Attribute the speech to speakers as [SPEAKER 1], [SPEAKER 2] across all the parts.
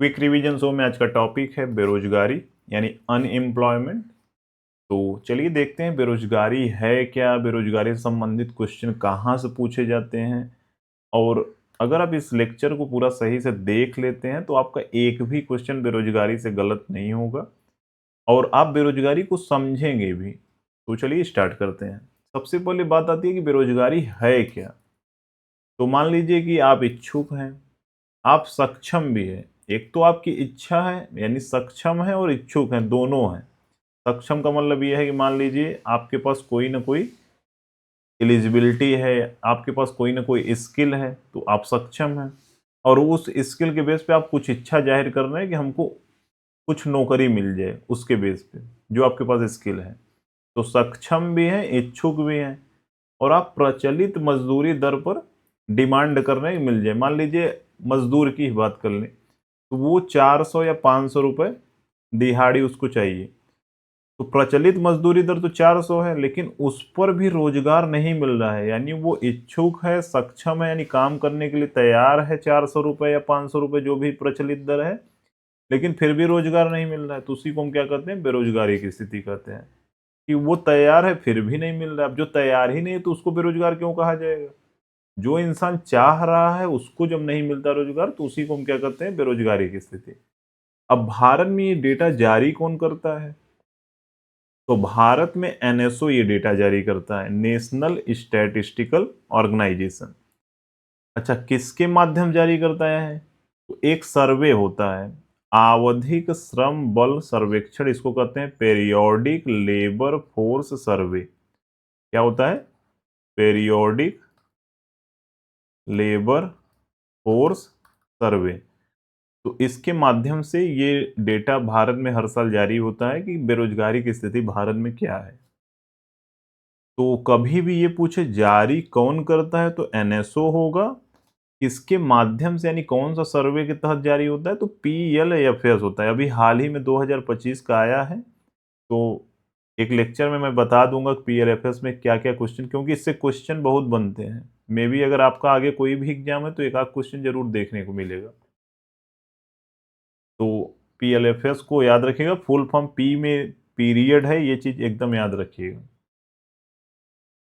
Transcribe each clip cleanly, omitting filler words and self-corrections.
[SPEAKER 1] Quick revision show में आज का टॉपिक है बेरोजगारी यानी अनएम्प्लॉयमेंट। तो चलिए देखते हैं बेरोजगारी है क्या, बेरोजगारी से संबंधित क्वेश्चन कहाँ से पूछे जाते हैं। और अगर आप इस लेक्चर को पूरा सही से देख लेते हैं तो आपका एक भी क्वेश्चन बेरोजगारी से गलत नहीं होगा और आप बेरोजगारी को समझेंगे भी। तो चलिए स्टार्ट करते हैं। सबसे पहले बात आती है कि बेरोजगारी है क्या। तो मान लीजिए कि आप इच्छुक हैं, आप सक्षम भी है। एक तो आपकी इच्छा है यानी सक्षम है और इच्छुक है, दोनों हैं। सक्षम का मतलब ये है कि मान लीजिए आपके पास कोई ना कोई एलिजिबिलिटी है, आपके पास कोई ना कोई स्किल है तो आप सक्षम हैं और उस स्किल के बेस पे आप कुछ इच्छा जाहिर कर रहे हैं कि हमको कुछ नौकरी मिल जाए उसके बेस पे जो आपके पास स्किल है। तो सक्षम भी हैं, इच्छुक भी हैं और आप प्रचलित मजदूरी दर पर डिमांड कर रहे हैं कि मिल जाए। मान लीजिए मजदूर की ही बात कर लें तो वो 400 या 500 रुपए दिहाड़ी उसको चाहिए। तो प्रचलित मजदूरी दर तो 400 है लेकिन उस पर भी रोजगार नहीं मिल रहा है, यानी वो इच्छुक है, सक्षम है, यानी काम करने के लिए तैयार है 400 रुपए या 500 रुपए जो भी प्रचलित दर है, लेकिन फिर भी रोजगार नहीं मिल रहा है। तो उसी को हम क्या कहते हैं, बेरोजगारी की स्थिति कहते हैं कि वो तैयार है फिर भी नहीं मिल रहा है। अब जो तैयार ही नहीं है तो उसको बेरोजगार क्यों कहा जाएगा। जो इंसान चाह रहा है उसको जब नहीं मिलता रोजगार तो उसी को हम क्या कहते हैं, बेरोजगारी की स्थिति। अब भारत में ये डेटा जारी कौन करता है, तो भारत में एनएसओ ये डेटा जारी करता है, नेशनल स्टैटिस्टिकल ऑर्गेनाइजेशन। अच्छा, किसके माध्यम जारी करता है, तो एक सर्वे होता है, आवधिक श्रम बल सर्वेक्षण इसको कहते हैं, पेरियोडिक लेबर फोर्स सर्वे। क्या होता है, पेरियोडिक लेबर फोर्स सर्वे। तो इसके माध्यम से ये डेटा भारत में हर साल जारी होता है कि बेरोजगारी की स्थिति भारत में क्या है। तो कभी भी ये पूछे जारी कौन करता है तो एनएसओ होगा। किसके माध्यम से यानी कौन सा सर्वे के तहत जारी होता है, तो पीएलएफएस होता है। अभी हाल ही में 2025 का आया है, तो एक लेक्चर में मैं बता दूंगा पीएलएफएस में क्या क्या क्वेश्चन, क्योंकि इससे क्वेश्चन बहुत बनते हैं। मे बी अगर आपका आगे कोई भी एग्जाम है तो एक आध क्वेश्चन जरूर देखने को मिलेगा। तो पीएलएफएस को याद रखिएगा, फुल फॉर्म पी में पीरियड है, ये चीज एकदम याद रखिएगा।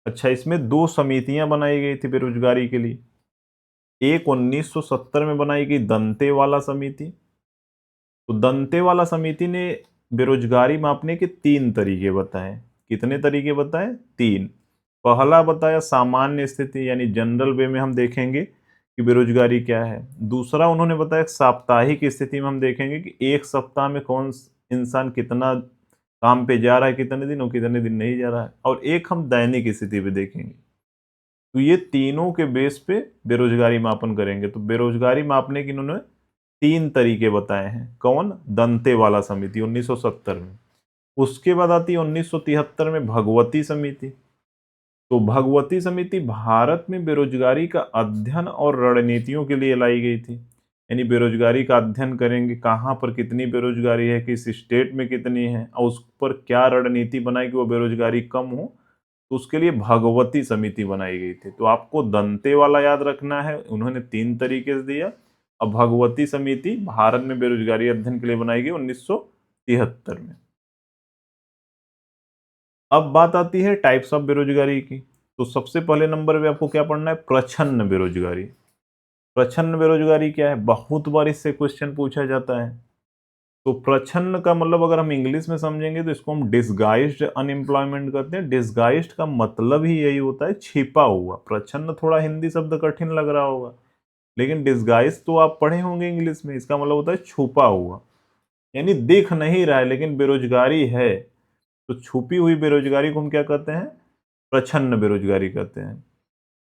[SPEAKER 1] अच्छा, इसमें दो समितियां बनाई गई थी बेरोजगारी के लिए। एक 1970 में बनाई गई दंतेवाला समिति। तो दंतेवाला समिति ने बेरोजगारी मापने के तीन तरीके बताए। कितने तरीके बताए, तीन। पहला बताया सामान्य स्थिति यानी जनरल वे में हम देखेंगे कि बेरोजगारी क्या है। दूसरा उन्होंने बताया साप्ताहिक स्थिति में हम देखेंगे कि एक सप्ताह में कौन इंसान कितना काम पे जा रहा है, कितने दिन और कितने दिन नहीं जा रहा है। और एक हम दैनिक स्थिति पे देखेंगे। तो ये तीनों के बेस पे बेरोजगारी मापन करेंगे। तो बेरोजगारी मापने के इन्होंने तीन तरीके बताए हैं। कौन, दंतेवाला समिति 1970 में। उसके बाद आती है 1973 में भगवती समिति। तो भगवती समिति भारत में बेरोजगारी का अध्ययन और रणनीतियों के लिए लाई गई थी। यानी बेरोजगारी का अध्ययन करेंगे, कहाँ पर कितनी बेरोजगारी है, किस स्टेट में कितनी है और उस पर क्या रणनीति बनाई कि वो बेरोजगारी कम हो। तो उसके लिए भगवती समिति बनाई गई थी। तो आपको दंते वाला याद रखना है, उन्होंने तीन तरीके से दिया। अब भगवती समिति भारत में बेरोजगारी अध्ययन के लिए बनाई गई 1973 में। अब बात आती है टाइप्स ऑफ बेरोजगारी की। तो सबसे पहले नंबर पे आपको क्या पढ़ना है, प्रछन्न बेरोजगारी। प्रछन्न बेरोजगारी क्या है, बहुत बार इससे क्वेश्चन पूछा जाता है। तो प्रछन्न का मतलब अगर हम इंग्लिश में समझेंगे तो इसको हम डिसगाइज्ड अनएम्प्लॉयमेंट कहते हैं। डिसगाइज्ड का मतलब ही यही होता है छिपा हुआ। प्रछन्न थोड़ा हिंदी शब्द कठिन लग रहा होगा, लेकिन डिसगाइज तो आप पढ़े होंगे इंग्लिश में, इसका मतलब होता है छुपा हुआ, यानी दिख नहीं रहा है लेकिन बेरोजगारी है। तो छुपी हुई बेरोजगारी को हम क्या कहते हैं, प्रछन्न बेरोजगारी कहते हैं।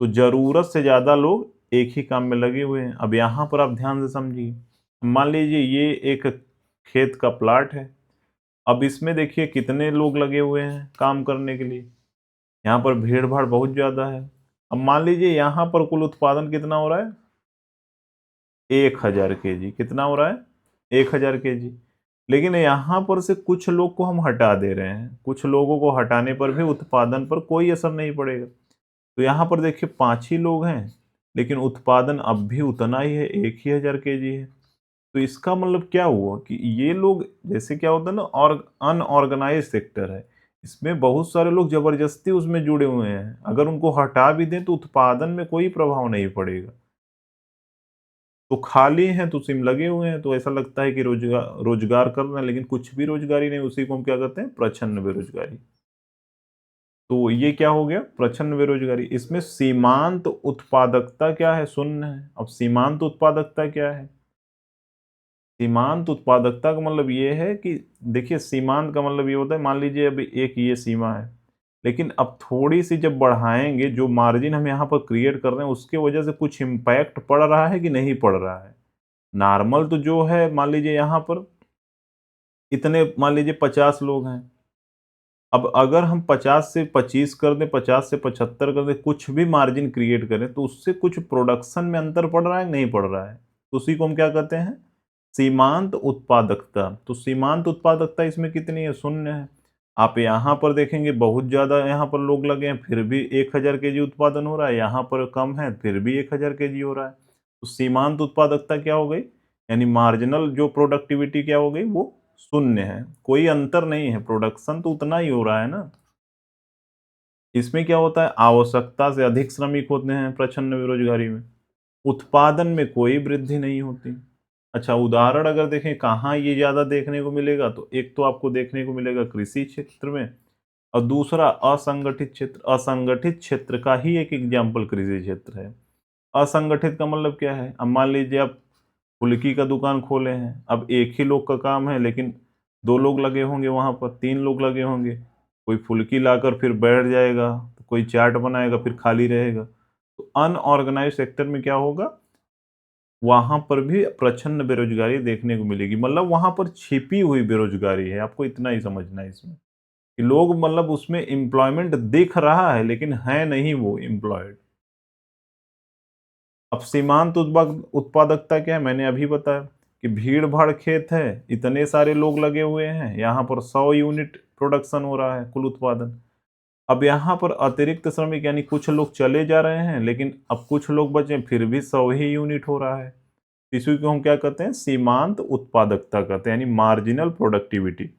[SPEAKER 1] तो जरूरत से ज्यादा लोग एक ही काम में लगे हुए हैं। अब यहाँ पर आप ध्यान से समझिए, मान लीजिए ये एक खेत का प्लाट है। अब इसमें देखिए कितने लोग लगे हुए हैं काम करने के लिए, यहाँ पर भीड़ भाड़ बहुत ज्यादा है। अब मान लीजिए यहाँ पर कुल उत्पादन कितना हो रहा है, 1000 kg। कितना हो रहा है, 1000 kg। लेकिन यहाँ पर से कुछ लोग को हम हटा दे रहे हैं, कुछ लोगों को हटाने पर भी उत्पादन पर कोई असर नहीं पड़ेगा। तो यहाँ पर देखिए 5 ही लोग हैं लेकिन उत्पादन अब भी उतना ही है, 1000 kg है। तो इसका मतलब क्या हुआ कि ये लोग, जैसे क्या होता है ना, और अनऑर्गेनाइज सेक्टर है, इसमें बहुत सारे लोग जबरदस्ती उसमें जुड़े हुए हैं, अगर उनको हटा भी दें तो उत्पादन में कोई प्रभाव नहीं पड़ेगा। तो खाली हैं तो सिम लगे हुए हैं, तो ऐसा लगता है कि रोजगार रोजगार कर रहे हैं, लेकिन कुछ भी रोजगारी नहीं, उसी को हम क्या कहते हैं, प्रच्छन्न बेरोजगारी। तो ये क्या हो गया, प्रच्छन्न बेरोजगारी। इसमें सीमांत उत्पादकता क्या है, शून्य है। अब सीमांत उत्पादकता क्या है, सीमांत उत्पादकता का मतलब ये है कि देखिए, सीमांत का मतलब ये होता है, मान लीजिए अभी एक ये सीमा है, लेकिन अब थोड़ी सी जब बढ़ाएंगे, जो मार्जिन हम यहाँ पर क्रिएट कर रहे हैं उसके वजह से कुछ इम्पैक्ट पड़ रहा है कि नहीं पड़ रहा है। नॉर्मल तो जो है, मान लीजिए यहाँ पर इतने, मान लीजिए 50 लोग हैं, अब अगर हम 50 से 25 कर दें, 50 से 75 कर दें, कुछ भी मार्जिन क्रिएट करें, तो उससे कुछ प्रोडक्शन में अंतर पड़ रहा है, नहीं पड़ रहा है, तो उसी को हम क्या कहते हैं, सीमांत उत्पादकता। तो सीमांत उत्पादकता इसमें कितनी है, शून्य है। आप यहाँ पर देखेंगे बहुत ज़्यादा यहाँ पर लोग लगे हैं, फिर भी 1000 केजी उत्पादन हो रहा है, यहाँ पर कम है फिर भी 1000 केजी हो रहा है। तो सीमांत उत्पादकता क्या हो गई, यानी मार्जिनल जो प्रोडक्टिविटी क्या हो गई, वो शून्य है, कोई अंतर नहीं है, प्रोडक्शन तो उतना ही हो रहा है ना। इसमें क्या होता है, आवश्यकता से अधिक श्रमिक होते हैं प्रच्छन्न बेरोजगारी में, उत्पादन में कोई वृद्धि नहीं होती। अच्छा, उदाहरण अगर देखें कहाँ ये ज़्यादा देखने को मिलेगा, तो एक तो आपको देखने को मिलेगा कृषि क्षेत्र में, और दूसरा असंगठित क्षेत्र। असंगठित क्षेत्र का ही एक एग्जाम्पल कृषि क्षेत्र है। असंगठित का मतलब क्या है, अब मान लीजिए आप फुल्की का दुकान खोले हैं, अब एक ही लोग का काम है, लेकिन 2 लोग लगे होंगे वहाँ पर, 3 लोग लगे होंगे। कोई फुल्की लाकर फिर बैठ जाएगा, तो कोई चाट बनाएगा, फिर खाली रहेगा। तो अनऑर्गेनाइज्ड सेक्टर में क्या होगा, वहाँ पर भी प्रच्छन्न बेरोजगारी देखने को मिलेगी, मतलब वहाँ पर छिपी हुई बेरोजगारी है, आपको इतना ही समझना है इसमें, कि लोग मतलब उसमें एम्प्लॉयमेंट दिख रहा है, लेकिन है नहीं वो एम्प्लॉयड। अब सीमांत उत्पादकता क्या है, मैंने अभी बताया कि भीड़-भाड़ खेत है, इतने सारे लोग लगे हुए हैं, यहाँ पर 100 यूनिट प्रोडक्शन हो रहा है, कुल उत्पादन। अब यहाँ पर अतिरिक्त श्रमिक, यानी कुछ लोग चले जा रहे हैं, लेकिन अब कुछ लोग बचे, फिर भी 100 ही यूनिट हो रहा है। इसी को हम क्या कहते हैं, सीमांत उत्पादकता कहते हैं, यानी मार्जिनल प्रोडक्टिविटी।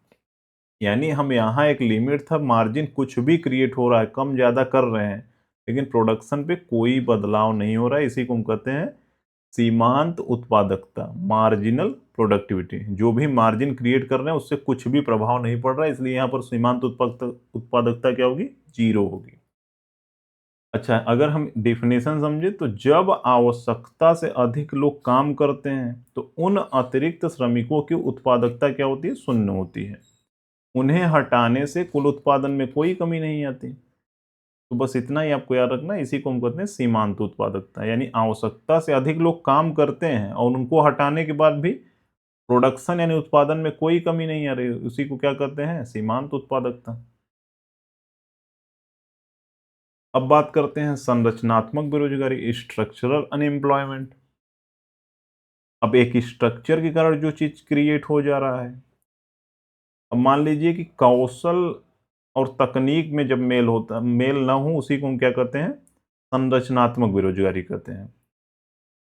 [SPEAKER 1] यानी हम यहाँ एक लिमिट था, मार्जिन कुछ भी क्रिएट हो रहा है, कम ज़्यादा कर रहे हैं, लेकिन प्रोडक्शन पे कोई बदलाव नहीं हो रहा है, इसी को हम कहते हैं सीमांत उत्पादकता, मार्जिनल प्रोडक्टिविटी। जो भी मार्जिन क्रिएट कर रहे हैं उससे कुछ भी प्रभाव नहीं पड़ रहा है, इसलिए यहाँ पर सीमांत उत्पादकता क्या होगी, जीरो होगी। अच्छा, अगर हम डेफिनेशन समझे, तो जब आवश्यकता से अधिक लोग काम करते हैं, तो उन अतिरिक्त श्रमिकों की उत्पादकता क्या होती है, शून्य होती है। उन्हें हटाने से कुल उत्पादन में कोई कमी नहीं आती। तो बस इतना ही आपको याद रखना है, इसी को हम कहते हैं सीमांत उत्पादकता, यानी आवश्यकता से अधिक लोग काम करते हैं और उनको हटाने के बाद भी प्रोडक्शन यानी उत्पादन में कोई कमी नहीं आ रही, उसी को क्या कहते हैं, सीमांत उत्पादकता। अब बात करते हैं संरचनात्मक बेरोजगारी, स्ट्रक्चरल अनएम्प्लॉयमेंट। अब एक स्ट्रक्चर के कारण जो चीज क्रिएट हो जा रहा है, अब मान लीजिए कि कौशल और तकनीक में जब मेल ना हो, उसी को हम क्या कहते हैं, संरचनात्मक बेरोजगारी कहते हैं।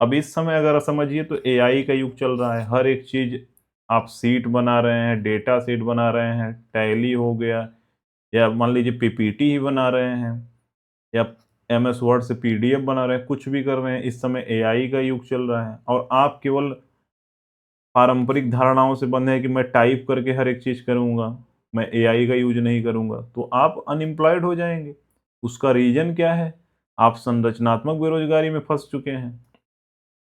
[SPEAKER 1] अब इस समय अगर समझिए तो एआई का युग चल रहा है, हर एक चीज आप सीट बना रहे हैं, डेटा सीट बना रहे हैं, टैली हो गया, या मान लीजिए पीपीटी ही बना रहे हैं, या एमएस वर्ड से पीडीएफ बना रहे हैं, कुछ भी कर रहे हैं, इस समय एआई का युग चल रहा है, और आप केवल पारंपरिक धारणाओं से बंधे हैं कि मैं टाइप करके हर एक चीज़ करूँगा, मैं एआई का यूज़ नहीं करूँगा, तो आप अनएम्प्लॉयड हो जाएँगे। उसका रीज़न क्या है? आप संरचनात्मक बेरोज़गारी में फँस चुके हैं।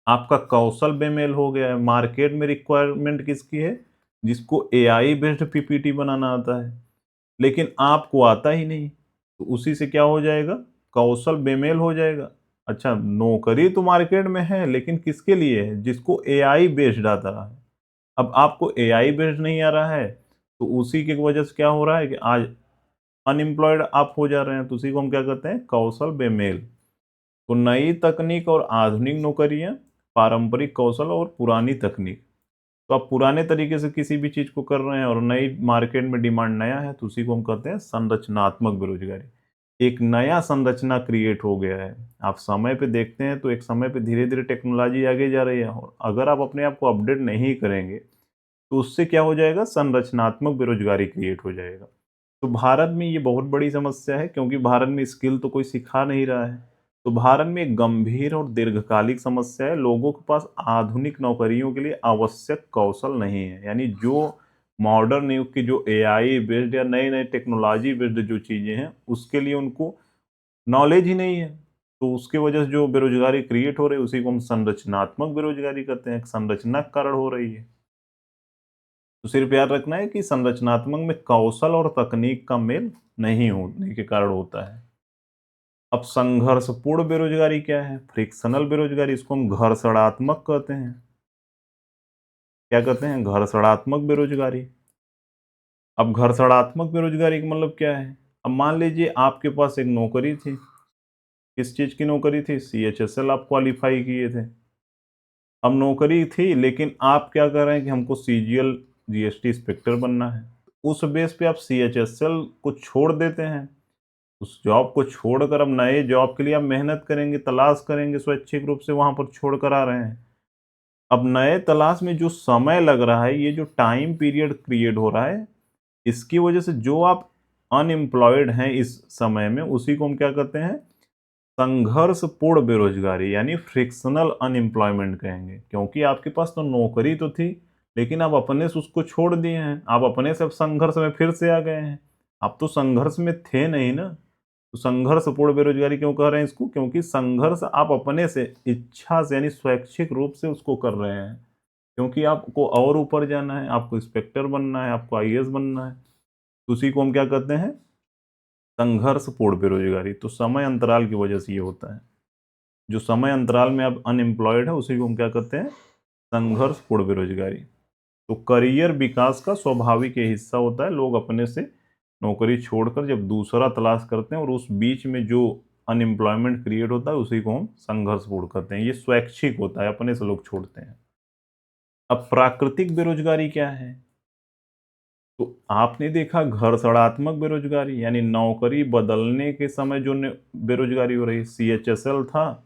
[SPEAKER 1] आपका कौशल बेमेल हो गया है, मार्केट में रिक्वायरमेंट किसकी है? जिसको एआई बेस्ड पीपीटी बनाना आता है, लेकिन आपको आता ही नहीं, तो उसी से क्या हो जाएगा? कौशल बेमेल हो जाएगा। अच्छा, नौकरी तो मार्केट में है, लेकिन किसके लिए है? जिसको एआई बेस्ड आता है। अब आपको एआई बेस्ड नहीं आ रहा है, तो उसी की वजह से क्या हो रहा है कि आज अनएम्प्लॉयड आप हो जा रहे हैं, तो उसी को हम क्या कहते हैं, कौशल बेमेल। तो नई तकनीक और आधुनिक नौकरियां, पारंपरिक कौशल और पुरानी तकनीक। तो आप पुराने तरीके से किसी भी चीज़ को कर रहे हैं और नई मार्केट में डिमांड नया है, तो उसी को हम कहते हैं संरचनात्मक बेरोजगारी। एक नया संरचना क्रिएट हो गया है। आप समय पे देखते हैं तो एक समय पे धीरे-धीरे टेक्नोलॉजी आगे जा रही है और अगर आप अपने आप को अपडेट नहीं करेंगे, तो उससे क्या हो जाएगा संरचनात्मक बेरोज़गारी क्रिएट हो जाएगा। तो भारत में ये बहुत बड़ी समस्या है क्योंकि भारत में स्किल तो कोई सिखा नहीं रहा है। तो भारत में एक गंभीर और दीर्घकालिक समस्या है, लोगों के पास आधुनिक नौकरियों के लिए आवश्यक कौशल नहीं है। यानी जो मॉडर्न युग की जो एआई बेस्ड या नए-नए टेक्नोलॉजी बेस्ड जो चीज़ें हैं, उसके लिए उनको नॉलेज ही नहीं है। तो उसकी वजह से जो बेरोज़गारी क्रिएट हो रही है, उसी को हम संरचनात्मक बेरोज़गारी कहते हैं, एक संरचना के कारण हो रही है। तो सिर्फ याद रखना है कि संरचनात्मक में कौशल और तकनीक का मेल नहीं होने के कारण होता है। अब संघर्षपूर्ण बेरोज़गारी क्या है? फ्रिक्शनल बेरोज़गारी, इसको हम घर्षणात्मक कहते हैं। क्या कहते हैं? घर्षणात्मक बेरोज़गारी। अब घर्षणात्मक बेरोज़गारी का मतलब क्या है? अब मान लीजिए आपके पास एक नौकरी थी। किस चीज़ की नौकरी थी? सीएचएसएल आप क्वालीफाई किए थे। अब नौकरी थी लेकिन आप क्या कर रहे हैं कि हमको सीजीएल जीएसटी इंस्पेक्टर बनना है। उस बेस पे आप सीएचएसएल को छोड़ देते हैं। उस जॉब को छोड़कर अब नए जॉब के लिए आप मेहनत करेंगे, तलाश करेंगे, स्वैच्छिक रूप से वहाँ पर छोड़ कर आ रहे हैं। अब नए तलाश में जो समय लग रहा है, ये जो टाइम पीरियड क्रिएट हो रहा है, इसकी वजह से जो आप अनएम्प्लॉयड हैं इस समय में, उसी को हम क्या कहते हैं? संघर्षपूर्ण बेरोज़गारी यानी फ्रिक्शनल अनएम्प्लॉयमेंट कहेंगे। क्योंकि आपके पास तो नौकरी तो थी, लेकिन आप अपने से उसको छोड़ दिए हैं। आप अपने से अब संघर्ष में फिर से आ गए हैं। आप तो संघर्ष में थे नहीं ना। तो संघर्षपूर्ण बेरोज़गारी क्यों कह रहे हैं इसको? क्योंकि संघर्ष आप अपने से इच्छा से यानी स्वैच्छिक रूप से उसको कर रहे हैं। क्योंकि आपको और ऊपर जाना है, आपको इंस्पेक्टर बनना है, आपको आईएएस बनना है। तो उसी को हम क्या कहते हैं? संघर्षपूर्ण बेरोज़गारी। तो समय अंतराल की वजह से ये होता है। जो समय अंतराल में आप अनएम्प्लॉयड है, उसी को हम क्या कहते हैं? संघर्षपूर्ण बेरोज़गारी। तो करियर विकास का स्वाभाविक ये हिस्सा होता है। लोग अपने से नौकरी छोड़कर जब दूसरा तलाश करते हैं और उस बीच में जो अनएम्प्लॉयमेंट क्रिएट होता है, उसी को हम संघर्षपूर्ण कहते हैं। ये स्वैच्छिक होता है, अपने से लोग छोड़ते हैं। अब प्राकृतिक बेरोज़गारी क्या है? तो आपने देखा घर्षणात्मक बेरोज़गारी यानी नौकरी बदलने के समय जो बेरोज़गारी हो रही है। सीएचएसएल था,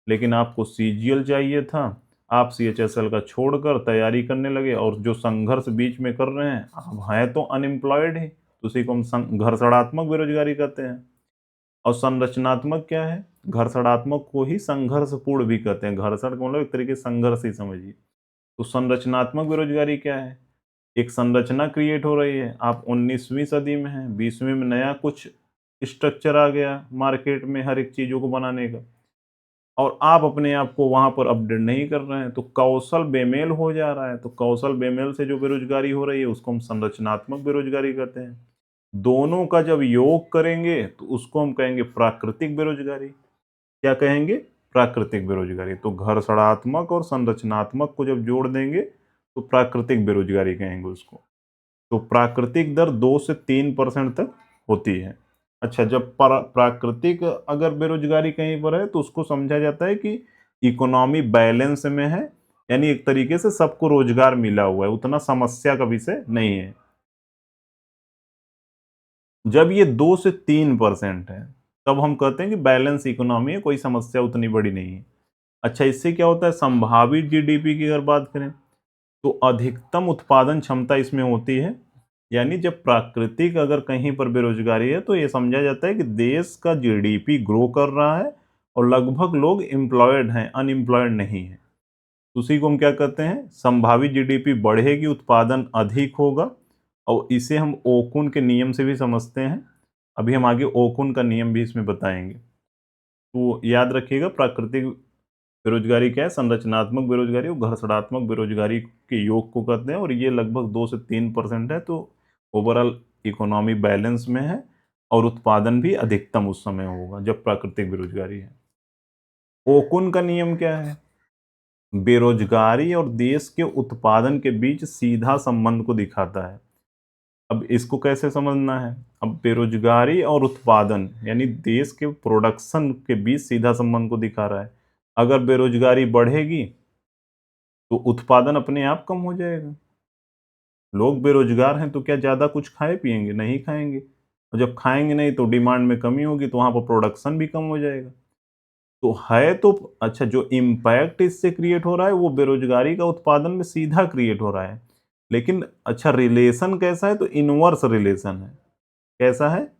[SPEAKER 1] लेकिन आपको सीजीएल चाहिए था। आप सीएचएसएल का छोड़कर तैयारी करने लगे और जो संघर्ष बीच में कर रहे हैं, आप हैं तो अनएम्प्लॉयड ही, तो उसी को हम घर्षणात्मक बेरोज़गारी कहते हैं। और संरचनात्मक क्या है? घर्षणात्मक को ही संघर्षपूर्ण भी कहते हैं। घर्षण का मतलब एक तरीके से संघर्ष ही समझिए। तो संरचनात्मक बेरोज़गारी क्या है? एक संरचना क्रिएट हो रही है। आप 19वीं सदी में हैं, 20वीं में नया कुछ स्ट्रक्चर आ गया मार्केट में हर एक चीज़ों को बनाने का और आप अपने आप को वहाँ पर अपडेट नहीं कर रहे हैं, तो कौशल बेमेल हो जा रहा है। तो कौशल बेमेल से जो बेरोज़गारी हो रही है, उसको हम संरचनात्मक बेरोज़गारी कहते हैं। दोनों का जब योग करेंगे, तो उसको हम कहेंगे प्राकृतिक बेरोज़गारी। क्या कहेंगे? प्राकृतिक बेरोज़गारी। तो घर्षणात्मक और संरचनात्मक को जब जोड़ देंगे, तो प्राकृतिक बेरोज़गारी कहेंगे उसको। तो प्राकृतिक दर 2 से 3% तक होती है। अच्छा, जब प्राकृतिक अगर बेरोज़गारी कहीं पर है तो उसको समझा जाता है कि इकोनॉमी बैलेंस में है, यानी एक तरीके से सबको रोज़गार मिला हुआ है, उतना समस्या का विषय नहीं है। जब ये 2 से 3% है, तब हम कहते हैं कि बैलेंस इकोनॉमी है, कोई समस्या उतनी बड़ी नहीं है। अच्छा, इससे क्या होता है? संभावित जीडीपी की अगर बात करें, तो अधिकतम उत्पादन क्षमता इसमें होती है। यानी जब प्राकृतिक अगर कहीं पर बेरोजगारी है तो ये समझा जाता है कि देश का जीडीपी ग्रो कर रहा है और लगभग लोग एम्प्लॉयड हैं, अनएम्प्लॉयड नहीं है। उसी को हम क्या कहते हैं? संभावित जीडीपी बढ़ेगी, उत्पादन अधिक होगा और इसे हम ओकुन के नियम से भी समझते हैं। अभी हम आगे ओकुन का नियम भी इसमें बताएंगे। तो याद रखिएगा प्राकृतिक बेरोजगारी क्या है? संरचनात्मक बेरोजगारी और घर्षणात्मक बेरोजगारी के योग को कहते हैं और ये लगभग 2 से 3% है। तो ओवरऑल इकोनॉमी बैलेंस में है और उत्पादन भी अधिकतम उस समय होगा जब प्राकृतिक बेरोजगारी है। ओकुन का नियम क्या है? बेरोजगारी और देश के उत्पादन के बीच सीधा संबंध को दिखाता है। अब इसको कैसे समझना है? अब बेरोजगारी और उत्पादन यानी देश के प्रोडक्शन के बीच सीधा संबंध को दिखा रहा है। अगर बेरोजगारी बढ़ेगी तो उत्पादन अपने आप कम हो जाएगा। लोग बेरोजगार हैं तो क्या ज़्यादा कुछ खाए पिएंगे? नहीं खाएंगे। और जब खाएंगे नहीं तो डिमांड में कमी होगी, तो वहां पर प्रोडक्शन भी कम हो जाएगा। तो है तो अच्छा, जो इम्पैक्ट इससे क्रिएट हो रहा है वो बेरोजगारी का उत्पादन में सीधा क्रिएट हो रहा है। लेकिन अच्छा, रिलेशन कैसा है? तो इनवर्स रिलेशन है। कैसा है?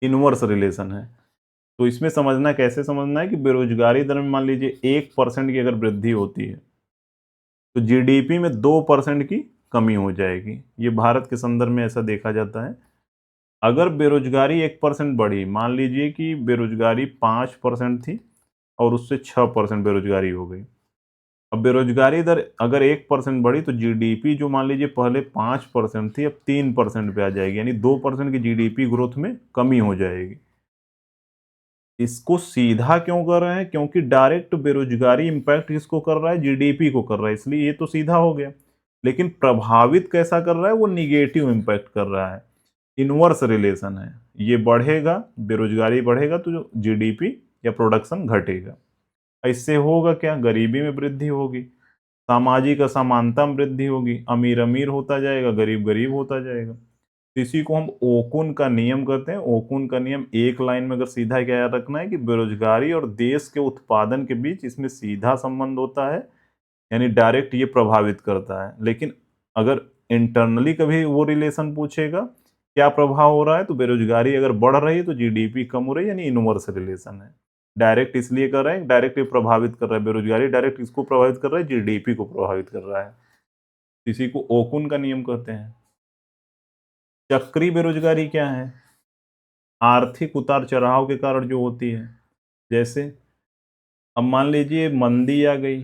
[SPEAKER 1] इनवर्स रिलेशन है। तो इसमें समझना, कैसे समझना है कि बेरोजगारी दर में मान लीजिए 1% की अगर वृद्धि होती है तो जीडीपी में 2% की कमी हो जाएगी। ये भारत के संदर्भ में ऐसा देखा जाता है। अगर बेरोजगारी 1% बढ़ी, मान लीजिए कि बेरोजगारी 5% थी और उससे 6% बेरोजगारी हो गई। अब बेरोजगारी दर अगर 1% बढ़ी तो जीडीपी जो मान लीजिए पहले 5% थी, अब 3% पे आ जाएगी, यानी 2% की जीडीपी ग्रोथ में कमी हो जाएगी। इसको सीधा क्यों कर रहे हैं? क्योंकि डायरेक्ट बेरोजगारी इंपैक्ट किसको कर रहा है? जीडीपी को कर रहा है, इसलिए ये तो सीधा हो गया। लेकिन प्रभावित कैसा कर रहा है? वो निगेटिव इंपैक्ट कर रहा है। इनवर्स रिलेशन है। ये बढ़ेगा, बेरोजगारी बढ़ेगा तो जो जीडीपी या प्रोडक्शन घटेगा। इससे होगा क्या? गरीबी में वृद्धि होगी, सामाजिक असमानता में वृद्धि होगी, अमीर अमीर होता जाएगा, गरीब गरीब होता जाएगा। तो इसी को हम ओकुन का नियम कहते हैं। ओकुन का नियम एक लाइन में अगर सीधा क्या याद रखना है कि बेरोजगारी और देश के उत्पादन के बीच इसमें सीधा संबंध होता है, यानी डायरेक्ट ये प्रभावित करता है। लेकिन अगर इंटरनली कभी वो रिलेशन पूछेगा क्या प्रभाव हो रहा है, तो बेरोजगारी अगर बढ़ रही है तो जीडीपी कम हो रही है, यानी इनवर्स रिलेशन है। डायरेक्ट इसलिए कर रहे हैं, डायरेक्ट प्रभावित कर रहा है, बेरोजगारी डायरेक्ट इसको प्रभावित कर रहा है, जीडीपी को प्रभावित कर रहा है। इसी को ओकुन का नियम कहते हैं। चक्री बेरोजगारी क्या है? आर्थिक उतार चढ़ाव के कारण जो होती है। जैसे अब मान लीजिए मंदी आ गई,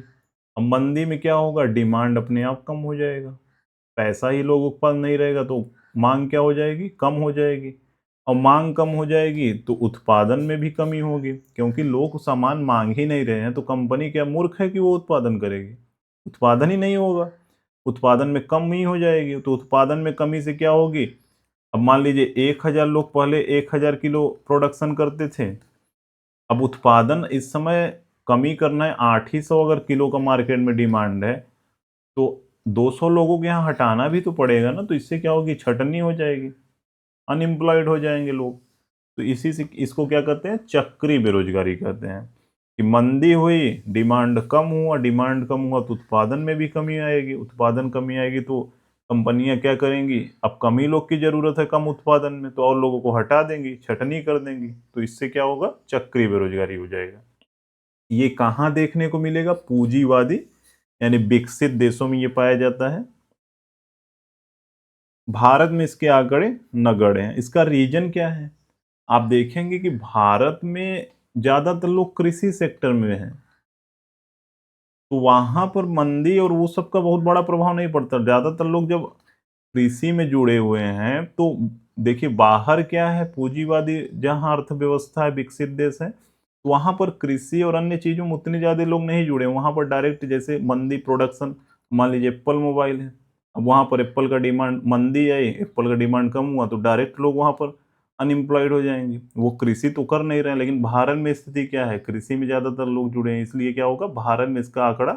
[SPEAKER 1] अब मंदी में क्या होगा? डिमांड अपने आप कम हो जाएगा, पैसा ही लोग उत्पादन नहीं रहेगा तो मांग क्या हो जाएगी? कम हो जाएगी। और मांग कम हो जाएगी तो उत्पादन में भी कमी होगी, क्योंकि लोग सामान मांग ही नहीं रहे हैं, तो कंपनी क्या मूर्ख है कि वो उत्पादन करेगी? उत्पादन ही नहीं होगा, उत्पादन में कमी हो जाएगी। तो उत्पादन में कमी से क्या होगी? अब मान लीजिए 1,000 लोग पहले 1,000 किलो प्रोडक्शन करते थे, अब उत्पादन इस समय कमी करना है, 800 अगर किलो का मार्केट में डिमांड है, तो 200 लोगों के यहाँ हटाना भी तो पड़ेगा ना। तो इससे क्या होगी? छटनी हो जाएगी, अनएम्प्लॉयड हो जाएंगे लोग। तो इसी से इसको क्या कहते हैं? चक्री बेरोजगारी कहते हैं। कि मंदी हुई, डिमांड कम हुआ, डिमांड कम हुआ तो उत्पादन में भी कमी आएगी, उत्पादन कमी आएगी तो कंपनियां क्या करेंगी? अब कम ही लोग की जरूरत है कम उत्पादन में, तो और लोगों को हटा देंगी, छटनी कर देंगी। तो इससे क्या होगा? चक्री बेरोजगारी हो जाएगा। ये कहाँ देखने को मिलेगा? पूंजीवादी यानी विकसित देशों में ये पाया जाता है। भारत में इसके आंकड़े नगण्य हैं। इसका रीजन क्या है? आप देखेंगे कि भारत में ज्यादातर लोग कृषि सेक्टर में हैं, तो वहां पर मंदी और वो सब का बहुत बड़ा प्रभाव नहीं पड़ता। ज्यादातर लोग जब कृषि में जुड़े हुए हैं तो देखिए, बाहर क्या है? पूंजीवादी जहां अर्थव्यवस्था है, विकसित देश है, तो वहां पर कृषि और अन्य चीजों में उतने ज्यादा लोग नहीं जुड़े। वहां पर डायरेक्ट जैसे मंदी, प्रोडक्शन, मान लीजिए एप्पल मोबाइल है, अब वहां पर एप्पल का डिमांड, मंदी आई, एप्पल का डिमांड कम हुआ तो डायरेक्ट लोग वहां पर अनएम्प्लॉयड हो जाएंगे। वो कृषि तो कर नहीं रहे हैं। लेकिन भारत में स्थिति क्या है? कृषि में ज्यादातर लोग जुड़े हैं, इसलिए क्या होगा? भारत में इसका आंकड़ा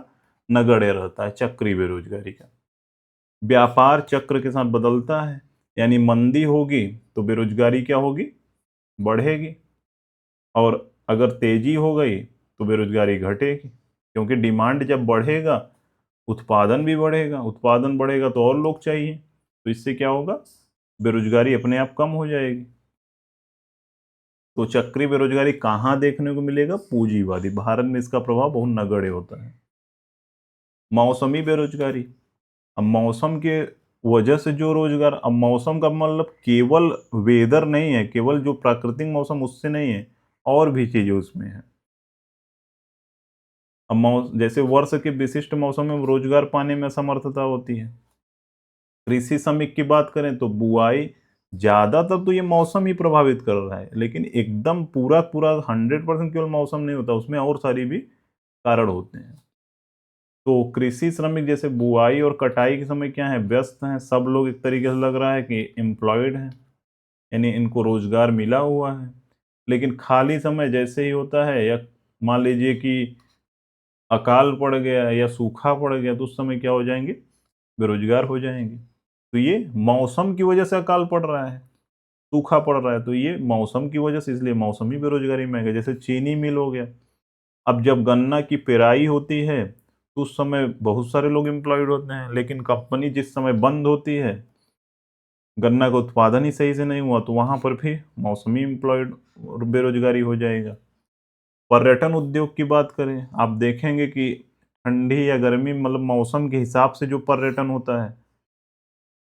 [SPEAKER 1] नगण्य रहता है, चक्री बेरोजगारी का। व्यापार चक्र के साथ बदलता है, यानी मंदी होगी तो बेरोजगारी क्या होगी? बढ़ेगी। और अगर तेजी हो गई तो बेरोजगारी घटेगी, क्योंकि डिमांड जब बढ़ेगा उत्पादन भी बढ़ेगा, उत्पादन बढ़ेगा तो और लोग चाहिए, तो इससे क्या होगा? बेरोजगारी अपने आप कम हो जाएगी। तो चक्री बेरोजगारी कहाँ देखने को मिलेगा? पूंजीवादी। भारत में इसका प्रभाव बहुत नगण्य होता है। मौसमी बेरोजगारी, अब मौसम के वजह से जो रोजगार, अब मौसम का मतलब केवल वेदर नहीं है, केवल जो प्राकृतिक मौसम उससे नहीं है, और भी चीजें उसमें है। अब जैसे वर्ष के विशिष्ट मौसम में रोजगार पाने में असमर्थता होती है। कृषि श्रमिक की बात करें तो बुआई, ज्यादातर तो ये मौसम ही प्रभावित कर रहा है, लेकिन एकदम पूरा पूरा 100% केवल मौसम नहीं होता, उसमें और सारी भी कारण होते हैं। तो कृषि श्रमिक जैसे बुआई और कटाई के समय क्या है? व्यस्त हैं, सब लोग एक तरीके से लग रहा है कि एम्प्लॉयड हैं, यानी इनको रोजगार मिला हुआ है। लेकिन खाली समय जैसे ही होता है, या मान लीजिए कि अकाल पड़ गया या सूखा पड़ गया, तो उस समय क्या हो जाएंगे? बेरोजगार हो जाएंगे। तो ये मौसम की वजह से अकाल पड़ रहा है, सूखा पड़ रहा है, तो ये मौसम की वजह से, इसलिए मौसमी बेरोजगारी में आ गया। जैसे चीनी मिल हो गया, अब जब गन्ना की पेराई होती है तो उस समय बहुत सारे लोग एम्प्लॉयड होते हैं, लेकिन कंपनी जिस समय बंद होती है, गन्ना का उत्पादन ही सही से नहीं हुआ, तो वहां पर भी मौसमी एम्प्लॉयड और बेरोजगारी हो जाएगा। पर्यटन उद्योग की बात करें, आप देखेंगे कि ठंडी या गर्मी, मतलब मौसम के हिसाब से जो पर्यटन होता है,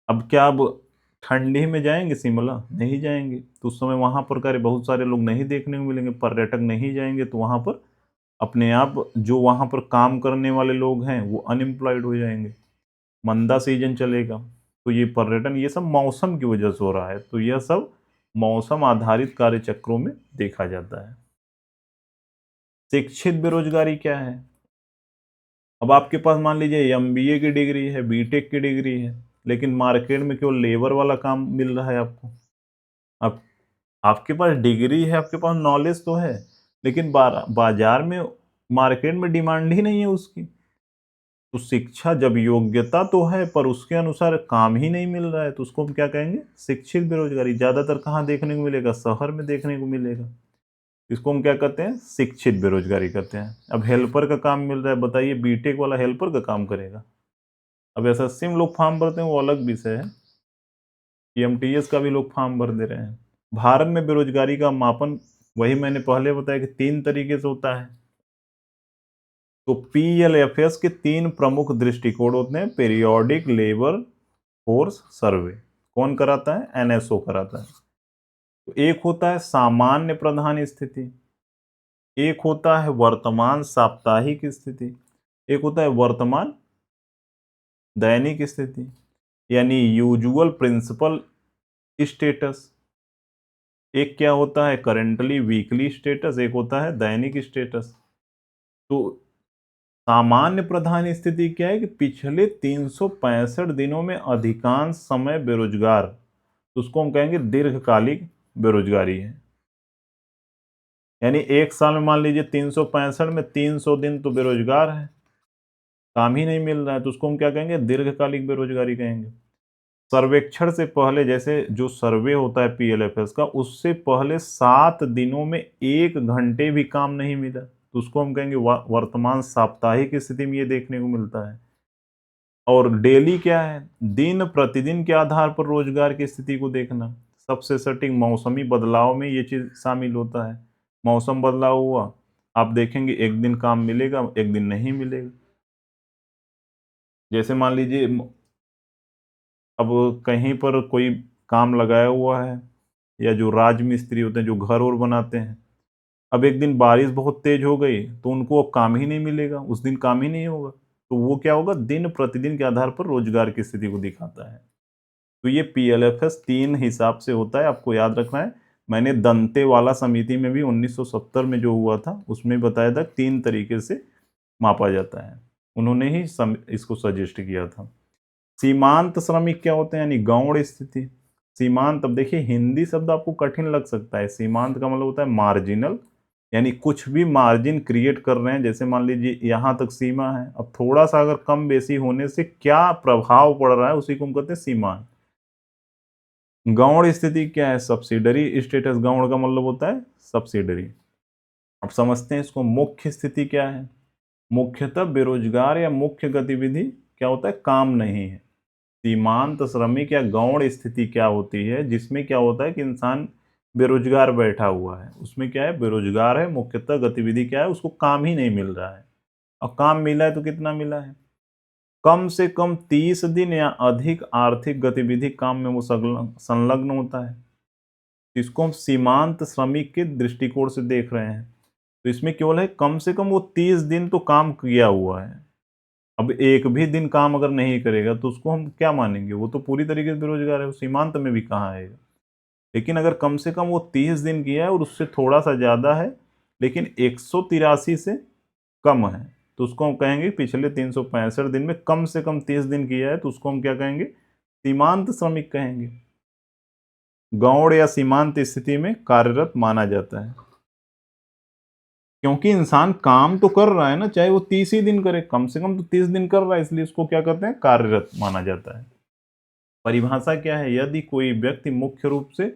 [SPEAKER 1] अब क्या अब ठंडी में जाएंगे शिमला? नहीं जाएंगे, तो उस समय वहां पर कार्य बहुत सारे लोग नहीं देखने को मिलेंगे, पर्यटक नहीं जाएंगे, तो वहां पर अपने आप जो वहां पर काम करने वाले लोग हैं वो अनएम्प्लॉयड हो जाएंगे, मंदा सीजन चलेगा। तो ये पर्यटन, ये सब मौसम की वजह से हो रहा है, तो यह सब मौसम आधारित कार्य चक्रों में देखा जाता है। शिक्षित बेरोजगारी क्या है? अब आपके पास मान लीजिए एमबीए की डिग्री है, बीटेक की डिग्री है, लेकिन मार्केट में केवल लेबर वाला काम मिल रहा है आपको। अब आपके पास डिग्री है, आपके पास नॉलेज तो है, लेकिन बाजार में, मार्केट में डिमांड ही नहीं है उसकी। तो शिक्षा, जब योग्यता तो है पर उसके अनुसार काम ही नहीं मिल रहा है, तो उसको हम क्या कहेंगे? शिक्षित बेरोजगारी। ज्यादातर कहाँ देखने को मिलेगा? शहर में देखने को मिलेगा। इसको हम क्या कहते हैं? शिक्षित बेरोजगारी कहते हैं। अब हेल्पर का काम मिल रहा है, बताइए बीटेक वाला हेल्पर का काम करेगा? अब एसएससी में लोग फॉर्म भरते हैं, वो अलग विषय है, पीएमटीएस का भी लोग फॉर्म भर दे रहे हैं। भारत में बेरोजगारी का मापन, वही मैंने पहले बताया कि 3 तरीके से होता है। तो पीएलएफएस के 3 प्रमुख दृष्टिकोण होते हैं। पीरियोडिक लेबर फोर्स सर्वे कौन कराता है? एनएसओ कराता है। तो एक होता है सामान्य प्रधान स्थिति, एक होता है वर्तमान साप्ताहिक स्थिति, एक होता है वर्तमान दैनिक स्थिति, यानी यूजुअल प्रिंसिपल स्टेटस। एक क्या होता है? करेंटली वीकली स्टेटस, एक होता है दैनिक स्टेटस। तो सामान्य प्रधान स्थिति क्या है कि पिछले 365 दिनों में अधिकांश समय बेरोजगार, तो उसको हम कहेंगे दीर्घकालिक बेरोजगारी है। यानी एक साल में मान लीजिए 365 में 300 दिन तो बेरोजगार है, काम ही नहीं मिल रहा है, तो उसको हम क्या कहेंगे? दीर्घकालिक बेरोजगारी कहेंगे। सर्वेक्षण से पहले, जैसे जो सर्वे होता है पीएलएफएस का, उससे पहले 7 दिनों में 1 घंटे भी काम नहीं मिला, तो उसको हम कहेंगे वर्तमान साप्ताहिक स्थिति में ये देखने को मिलता है। और डेली क्या है? दिन प्रतिदिन के आधार पर रोजगार की स्थिति को देखना। सबसे सटीक मौसमी बदलाव में ये चीज शामिल होता है। मौसम बदलाव हुआ, आप देखेंगे एक दिन काम मिलेगा, एक दिन नहीं मिलेगा। जैसे मान लीजिए अब कहीं पर कोई काम लगाया हुआ है, या जो राज मिस्त्री होते हैं जो घर और बनाते हैं, अब एक दिन बारिश बहुत तेज हो गई तो उनको अब काम ही नहीं मिलेगा, उस दिन काम ही नहीं होगा। तो वो क्या होगा? दिन प्रतिदिन के आधार पर रोजगार की स्थिति को दिखाता है। तो ये पीएलएफएस 3 हिसाब से होता है, आपको याद रखना है। मैंने दंतेवाला समिति में भी 1970 में जो हुआ था उसमें बताया था 3 तरीके से मापा जाता है, उन्होंने ही इसको सजेस्ट किया था। सीमांत श्रमिक क्या होते हैं? यानी गौण स्थिति। सीमांत, अब देखिए हिंदी शब्द आपको कठिन लग सकता है। सीमांत का मतलब होता है मार्जिनल, यानी कुछ भी मार्जिन क्रिएट कर रहे हैं। जैसे मान लीजिए यहाँ तक सीमा है, अब थोड़ा सा अगर कम बेसी होने से क्या प्रभाव पड़ रहा है, उसी को हम कहते हैं सीमांत। गौण स्थिति क्या है? Subsidiary status. गौण का मतलब होता है सब्सिडरी। अब समझते हैं इसको। मुख्य स्थिति क्या है? मुख्यतः बेरोजगार या मुख्य गतिविधि क्या होता है? काम नहीं है। सीमांत श्रमिक या गौण स्थिति क्या होती है? जिसमें क्या होता है कि इंसान बेरोजगार बैठा हुआ है, उसमें क्या है? बेरोजगार है, मुख्यतः गतिविधि क्या है? उसको काम ही नहीं मिल रहा है। और काम मिला है तो कितना मिला है? कम से कम 30 दिन या अधिक आर्थिक गतिविधि काम में वो संलग्न होता है। इसको हम सीमांत श्रमिक के दृष्टिकोण से देख रहे हैं। तो इसमें केवल है कम से कम वो 30 दिन तो काम किया हुआ है। अब एक भी दिन काम अगर नहीं करेगा तो उसको हम क्या मानेंगे? वो तो पूरी तरीके से बेरोजगार है, वो सीमांत में भी कहाँ आएगा। लेकिन अगर कम से कम वो 30 दिन किया है और उससे थोड़ा सा ज्यादा है, लेकिन 183 से कम है, तो उसको हम कहेंगे पिछले 365 दिन में कम से कम 30 दिन किया है, तो उसको हम क्या कहेंगे? सीमांत श्रमिक कहेंगे। गौण या सीमांत स्थिति में कार्यरत माना जाता है, क्योंकि इंसान काम तो कर रहा है ना, चाहे वो 30 ही दिन करे, कम से कम तो 30 दिन कर रहा है, इसलिए उसको क्या कहते हैं? कार्यरत माना जाता है। परिभाषा क्या है? यदि कोई व्यक्ति मुख्य रूप से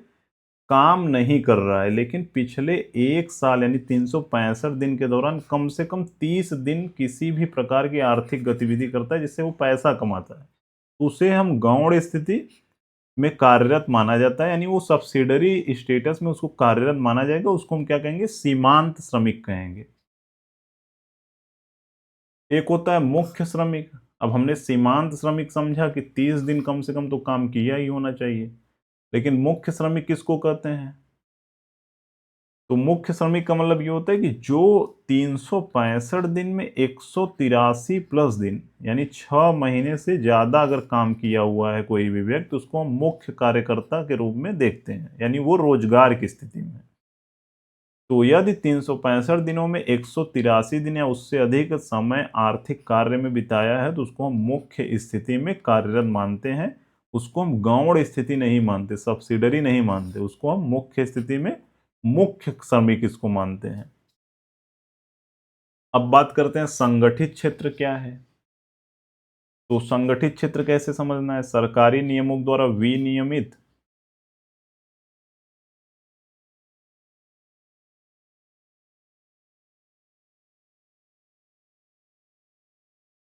[SPEAKER 1] काम नहीं कर रहा है लेकिन पिछले 1 साल यानी 365 दिन के दौरान कम से कम 30 दिन किसी भी प्रकार की आर्थिक गतिविधि करता है जिससे वो पैसा कमाता है, तो उसे हम गौण स्थिति में कार्यरत माना जाता है, यानी वो सब्सिडरी स्टेटस में उसको कार्यरत माना जाएगा। उसको हम क्या कहेंगे? सीमांत श्रमिक कहेंगे। एक होता है मुख्य श्रमिक। अब हमने सीमांत श्रमिक समझा कि 30 दिन कम से कम तो काम किया ही होना चाहिए, लेकिन मुख्य श्रमिक किसको कहते हैं? तो मुख्य श्रमिक का मतलब ये होता है कि जो 365 दिन में 183 प्लस दिन यानी 6 महीने से ज़्यादा अगर काम किया हुआ है कोई भी व्यक्ति, उसको हम मुख्य कार्यकर्ता के रूप में देखते हैं, यानी वो रोजगार की स्थिति में है। तो यदि 365 दिनों में 183 दिन या उससे अधिक समय आर्थिक कार्य में बिताया है तो उसको हम मुख्य स्थिति में कार्यरत मानते हैं। उसको हम गौण स्थिति नहीं मानते, सब्सिडरी नहीं मानते, उसको हम मुख्य स्थिति में मुख्य श्रमिक इसको मानते हैं। अब बात करते हैं संगठित क्षेत्र क्या है। तो संगठित क्षेत्र कैसे समझना है? सरकारी नियमों द्वारा विनियमित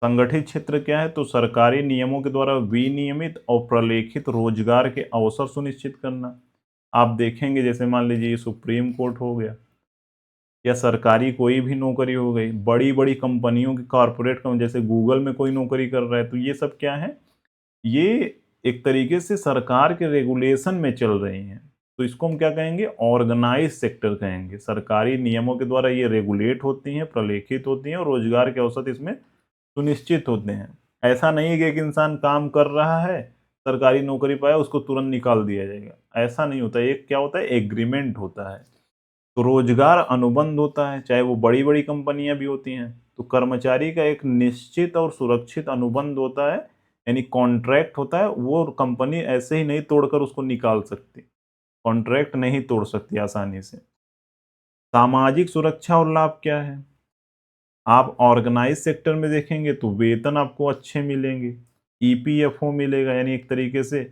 [SPEAKER 1] संगठित क्षेत्र क्या है? तो सरकारी नियमों के द्वारा विनियमित और प्रलेखित रोजगार के अवसर सुनिश्चित करना। आप देखेंगे जैसे मान लीजिए सुप्रीम कोर्ट हो गया या सरकारी कोई भी नौकरी हो गई, बड़ी बड़ी कंपनियों की कॉरपोरेट जैसे गूगल में कोई नौकरी कर रहा है, तो ये सब क्या है? ये एक तरीके से सरकार के रेगुलेशन में चल रही हैं। तो इसको हम क्या कहेंगे? ऑर्गेनाइज सेक्टर कहेंगे। सरकारी नियमों के द्वारा ये रेगुलेट होती हैं, प्रलेखित होती हैं और रोजगार के अवसर इसमें सुनिश्चित होते हैं। ऐसा नहीं है कि एक इंसान काम कर रहा है, सरकारी नौकरी पाया, उसको तुरंत निकाल दिया जाएगा, ऐसा नहीं होता। एक क्या होता है? एग्रीमेंट होता है। तो रोजगार अनुबंध होता है, चाहे वो बड़ी बड़ी कंपनियां भी होती हैं, तो कर्मचारी का एक निश्चित और सुरक्षित अनुबंध होता है, यानी कॉन्ट्रैक्ट होता है। वो कंपनी ऐसे ही नहीं तोड़कर उसको निकाल सकती, कॉन्ट्रैक्ट नहीं तोड़ सकती आसानी से। सामाजिक सुरक्षा और लाभ क्या है? आप ऑर्गेनाइज सेक्टर में देखेंगे तो वेतन आपको अच्छे मिलेंगे, ईपीएफओ मिलेगा, यानी एक तरीके से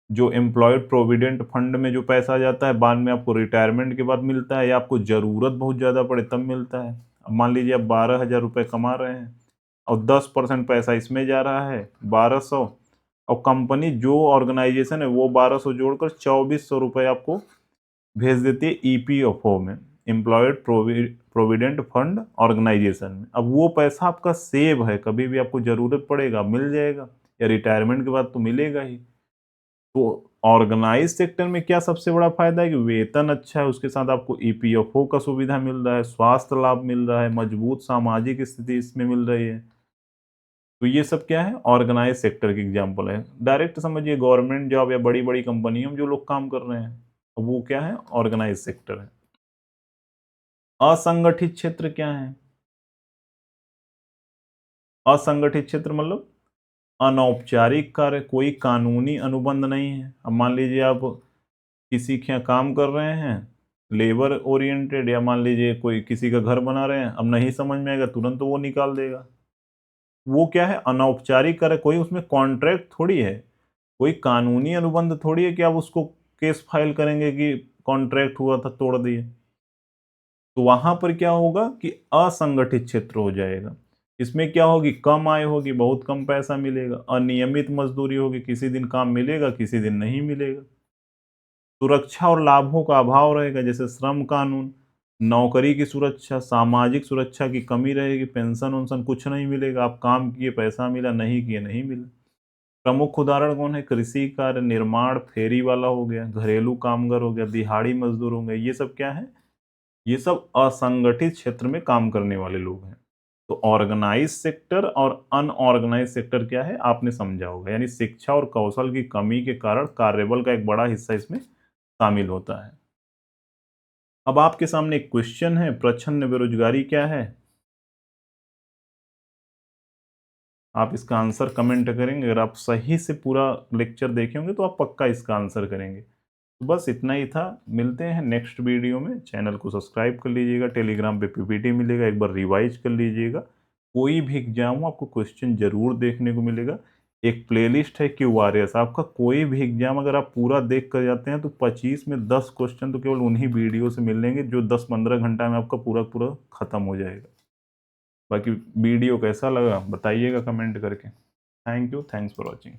[SPEAKER 1] जो एम्प्लॉयड प्रोविडेंट फंड में जो पैसा जाता है बाद में आपको रिटायरमेंट के बाद मिलता है, या आपको ज़रूरत बहुत ज़्यादा पड़े तब मिलता है। अब मान लीजिए आप 12,000 रुपये कमा रहे हैं और 10% पैसा इसमें जा रहा है, 1200, और कंपनी जो ऑर्गेनाइजेशन है वो 1200 जोड़कर 2400 रुपये आपको भेज देती है ईपीएफओ में, एम्प्लॉयड प्रोविडेंट फंड ऑर्गेनाइजेशन में। अब वो पैसा आपका सेव है, कभी भी आपको ज़रूरत पड़ेगा मिल जाएगा, या रिटायरमेंट के बाद तो मिलेगा ही। तो ऑर्गेनाइज सेक्टर में क्या सबसे बड़ा फायदा है कि वेतन अच्छा है, उसके साथ आपको ईपीएफओ का सुविधा मिल रहा है, स्वास्थ्य लाभ मिल रहा है, मजबूत सामाजिक स्थिति इसमें मिल रही है। तो ये सब क्या है? ऑर्गेनाइज सेक्टर की एग्जांपल है। डायरेक्ट समझिए गवर्नमेंट जॉब या बड़ी बड़ी कंपनियों में जो लोग काम कर रहे हैं, अब वो क्या है? ऑर्गेनाइज सेक्टर है। असंगठित क्षेत्र क्या है? असंगठित क्षेत्र मतलब अनौपचारिक कार्य, कोई कानूनी अनुबंध नहीं है। अब मान लीजिए आप किसी के यहाँ काम कर रहे हैं, लेबर ओरिएंटेड, या मान लीजिए कोई किसी का घर बना रहे हैं, अब नहीं समझ में आएगा तुरंत तो वो निकाल देगा। वो क्या है? अनौपचारिक कार्य, कोई उसमें कॉन्ट्रैक्ट थोड़ी है, कोई कानूनी अनुबंध थोड़ी है कि आप उसको केस फाइल करेंगे कि कॉन्ट्रैक्ट हुआ था तोड़ दिए। तो वहां पर क्या होगा कि असंगठित क्षेत्र हो जाएगा। इसमें क्या होगी? कम आय होगी, बहुत कम पैसा मिलेगा, अनियमित मजदूरी होगी, किसी दिन काम मिलेगा किसी दिन नहीं मिलेगा, सुरक्षा और लाभों का अभाव रहेगा, जैसे श्रम कानून, नौकरी की सुरक्षा, सामाजिक सुरक्षा की कमी रहेगी, पेंशन उन्शन कुछ नहीं मिलेगा, आप काम किए पैसा मिला, नहीं किए नहीं मिला। प्रमुख उदाहरण कौन है? कृषि कार्य, निर्माण, फेरी वाला हो गया, घरेलू कामगार हो गया, दिहाड़ी मजदूर हो गए, ये सब क्या है? ये सब असंगठित क्षेत्र में काम करने वाले लोग हैं। तो ऑर्गेनाइज सेक्टर और अनऑर्गेनाइज सेक्टर क्या है आपने समझा होगा, यानी शिक्षा और कौशल की कमी के कारण कार्यबल का एक बड़ा हिस्सा इसमें शामिल होता है। अब आपके सामने एक क्वेश्चन है, प्रच्छन्न बेरोजगारी क्या है? आप इसका आंसर कमेंट करेंगे। अगर आप सही से पूरा लेक्चर देखे होंगे तो आप पक्का इसका आंसर करेंगे। तो बस इतना ही था, मिलते हैं नेक्स्ट वीडियो में। चैनल को सब्सक्राइब कर लीजिएगा, टेलीग्राम पे पीपीटी मिलेगा, एक बार रिवाइज कर लीजिएगा। कोई भी एग्जाम हो आपको क्वेश्चन जरूर देखने को मिलेगा। एक प्लेलिस्ट है QRS। आपका कोई भी एग्जाम अगर आप पूरा देख कर जाते हैं तो 25 में 10 क्वेश्चन तो केवल उन्हीं वीडियो से मिलेंगे जो 10-15 घंटा में आपका पूरा पूरा खत्म हो जाएगा। बाकी वीडियो कैसा लगा बताइएगा कमेंट करके। Thank you, thanks for watching.